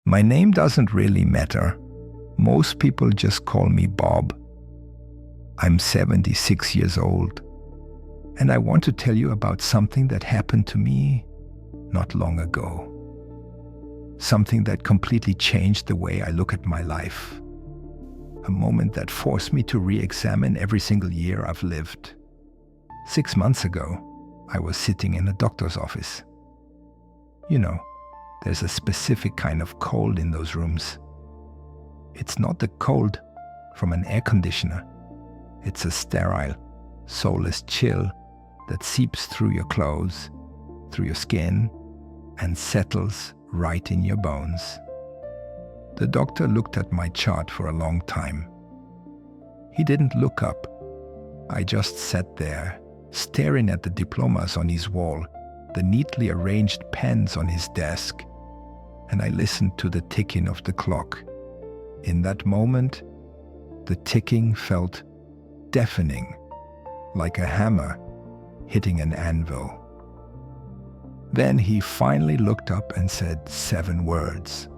My name doesn't really matter. Most people just call me Bob. I'm 76 years old, and I want to tell you about something that happened to me not long ago. Something that completely changed the way I look at my life. A moment that forced me to re-examine every single year I've lived. 6 months ago, I was sitting in a doctor's office. You know, there's a specific kind of cold in those rooms. It's not the cold from an air conditioner. It's a sterile, soulless chill that seeps through your clothes, through your skin, and settles right in your bones. The doctor looked at my chart for a long time. He didn't look up. I just sat there, staring at the diplomas on his wall, the neatly arranged pens on his desk, and I listened to the ticking of the clock. In that moment, the ticking felt deafening, like a hammer hitting an anvil. Then he finally looked up and said 7 words,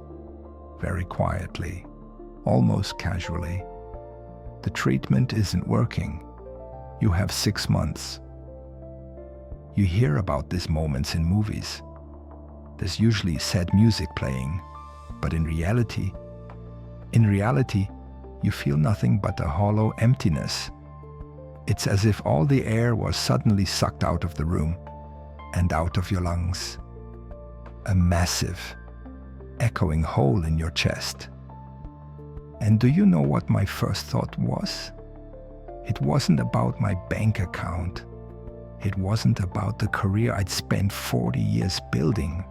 very quietly, almost casually. The treatment isn't working. You have 6 months. You hear about these moments in movies. There's usually sad music playing, but in reality, you feel nothing but a hollow emptiness. It's as if all the air was suddenly sucked out of the room and out of your lungs. A massive, echoing hole in your chest. And do you know what my first thought was? It wasn't about my bank account. It wasn't about the career I'd spent 40 years building.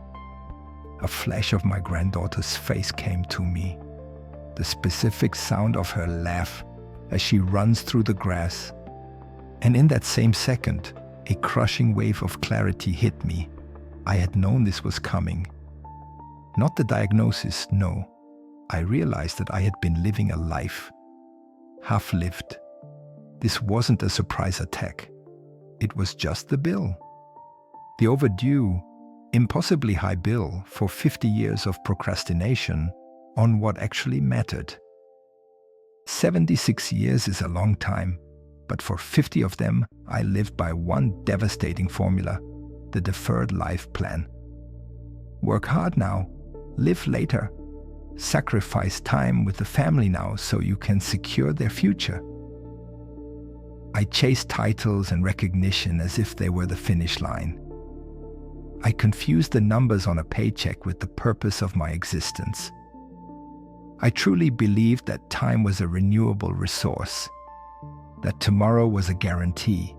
A flash of my granddaughter's face came to me. The specific sound of her laugh as she runs through the grass. And in that same second, a crushing wave of clarity hit me. I had known this was coming. Not the diagnosis, no. I realized that I had been living a life, half-lived. This wasn't a surprise attack. It was just the bill. The overdue, impossibly high bill for 50 years of procrastination on what actually mattered. 76 years is a long time, but for 50 of them, I lived by one devastating formula, the deferred life plan. Work hard now, live later, sacrifice time with the family now so you can secure their future. I chased titles and recognition as if they were the finish line. I confused the numbers on a paycheck with the purpose of my existence. I truly believed that time was a renewable resource, that tomorrow was a guarantee,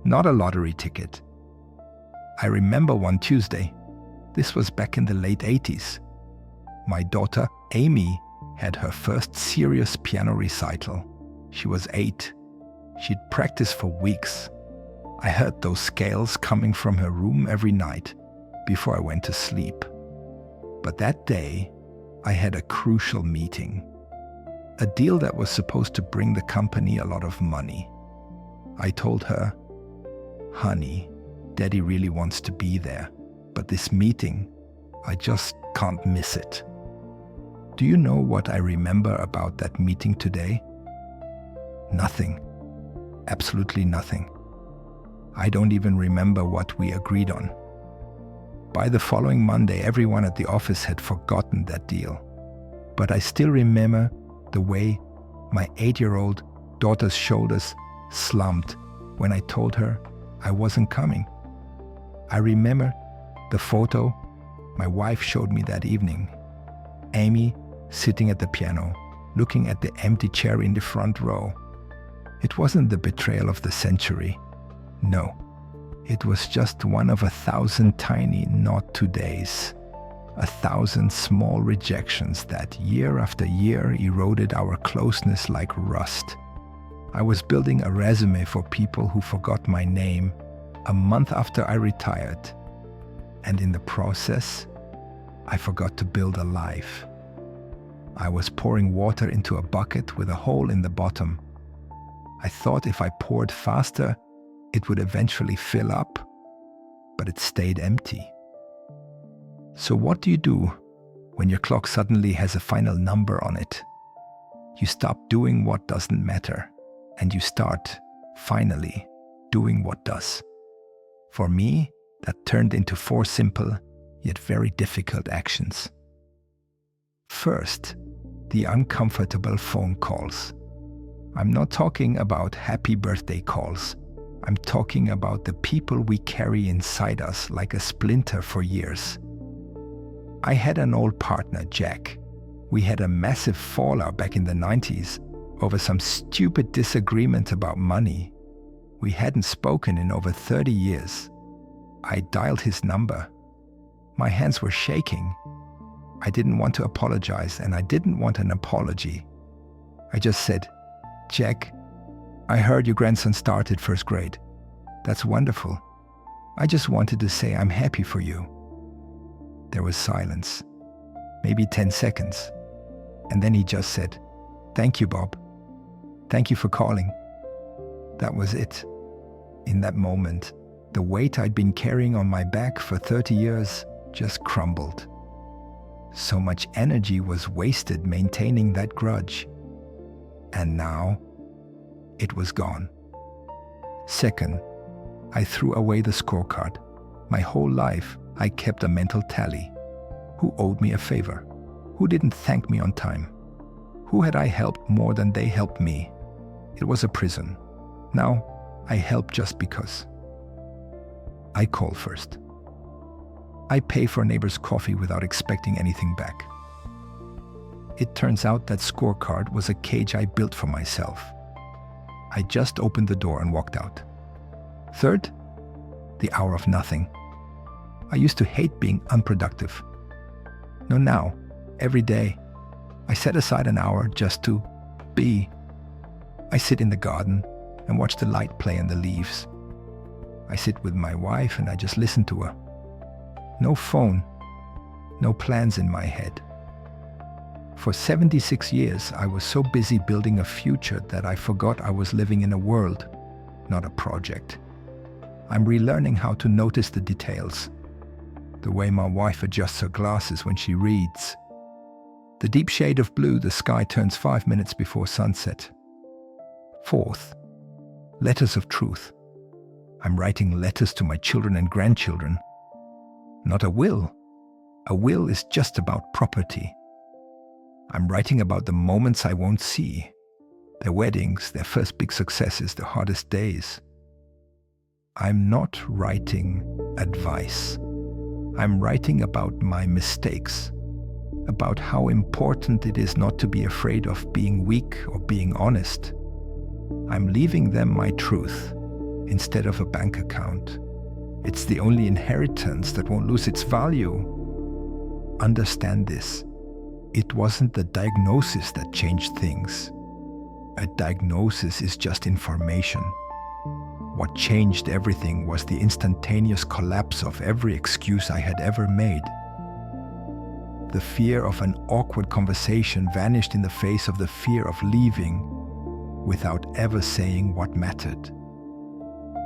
not a lottery ticket. I remember one Tuesday, this was back in the late 80s. My daughter, Amy, had her first serious piano recital. She was 8. She'd practiced for weeks. I heard those scales coming from her room every night before I went to sleep. But that day, I had a crucial meeting. A deal that was supposed to bring the company a lot of money. I told her, "Honey, Daddy really wants to be there, but this meeting, I just can't miss it." Do you know what I remember about that meeting today? Nothing. Absolutely nothing. I don't even remember what we agreed on. By the following Monday, everyone at the office had forgotten that deal. But I still remember the way my 8-year-old daughter's shoulders slumped when I told her I wasn't coming. I remember the photo my wife showed me that evening. Amy sitting at the piano, looking at the empty chair in the front row. It wasn't the betrayal of the century. No, it was just one of 1,000 tiny not todays. 1,000 small rejections that year after year eroded our closeness like rust. I was building a resume for people who forgot my name a month after I retired. And in the process, I forgot to build a life. I was pouring water into a bucket with a hole in the bottom. I thought if I poured faster, it would eventually fill up, but it stayed empty. So what do you do when your clock suddenly has a final number on it. You stop doing what doesn't matter, and you start, finally, doing what does. For me, that turned into 4 simple, yet very difficult actions. First, the uncomfortable phone calls. I'm not talking about happy birthday calls. I'm talking about the people we carry inside us like a splinter for years. I had an old partner, Jack. We had a massive fallout back in the 90s over some stupid disagreement about money. We hadn't spoken in over 30 years. I dialed his number. My hands were shaking. I didn't want to apologize, and I didn't want an apology. I just said, "Jack, I heard your grandson started first grade. That's wonderful. I just wanted to say I'm happy for you." There was silence, maybe 10 seconds. And then he just said, "Thank you, Bob. Thank you for calling." That was it. In that moment, the weight I'd been carrying on my back for 30 years just crumbled. So much energy was wasted maintaining that grudge. And now, it was gone. Second, I threw away the scorecard. My whole life, I kept a mental tally. Who owed me a favor? Who didn't thank me on time? Who had I helped more than they helped me? It was a prison. Now, I help just because. I call first. I pay for neighbor's coffee without expecting anything back. It turns out that scorecard was a cage I built for myself. I just opened the door and walked out. Third, the hour of nothing. I used to hate being unproductive. No, now, every day, I set aside an hour just to be. I sit in the garden and watch the light play on the leaves. I sit with my wife and I just listen to her. No phone, no plans in my head. For 76 years, I was so busy building a future that I forgot I was living in a world, not a project. I'm relearning how to notice the details. The way my wife adjusts her glasses when she reads. The deep shade of blue the sky turns 5 minutes before sunset. Fourth, letters of truth. I'm writing letters to my children and grandchildren. Not a will. A will is just about property. I'm writing about the moments I won't see. Their weddings, their first big successes, the hardest days. I'm not writing advice. I'm writing about my mistakes, about how important it is not to be afraid of being weak or being honest. I'm leaving them my truth instead of a bank account. It's the only inheritance that won't lose its value. Understand this. It wasn't the diagnosis that changed things. A diagnosis is just information. What changed everything was the instantaneous collapse of every excuse I had ever made. The fear of an awkward conversation vanished in the face of the fear of leaving without ever saying what mattered.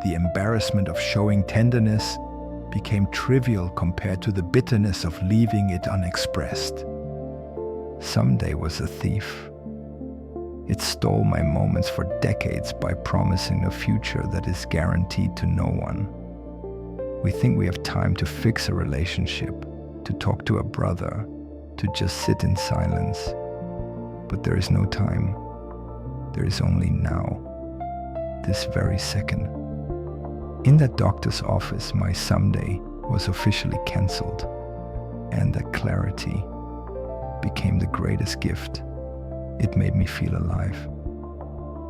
The embarrassment of showing tenderness became trivial compared to the bitterness of leaving it unexpressed. Someday was a thief. It stole my moments for decades by promising a future that is guaranteed to no one. We think we have time to fix a relationship, to talk to a brother, to just sit in silence. But there is no time. There is only now, this very second. In that doctor's office, my someday was officially cancelled, and that clarity became the greatest gift. It made me feel alive.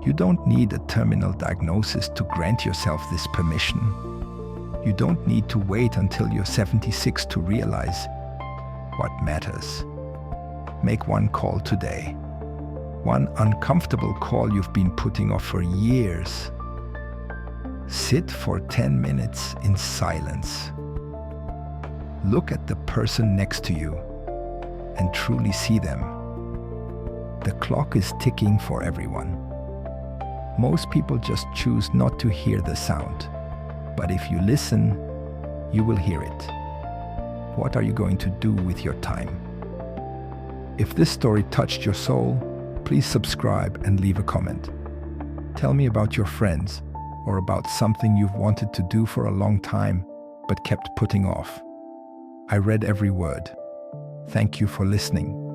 You don't need a terminal diagnosis to grant yourself this permission. You don't need to wait until you're 76 to realize what matters. Make one call today. One uncomfortable call you've been putting off for years. Sit for 10 minutes in silence. Look at the person next to you and truly see them. The clock is ticking for everyone. Most people just choose not to hear the sound. But if you listen, you will hear it. What are you going to do with your time? If this story touched your soul, please subscribe and leave a comment. Tell me about your friends or about something you've wanted to do for a long time but kept putting off. I read every word. Thank you for listening.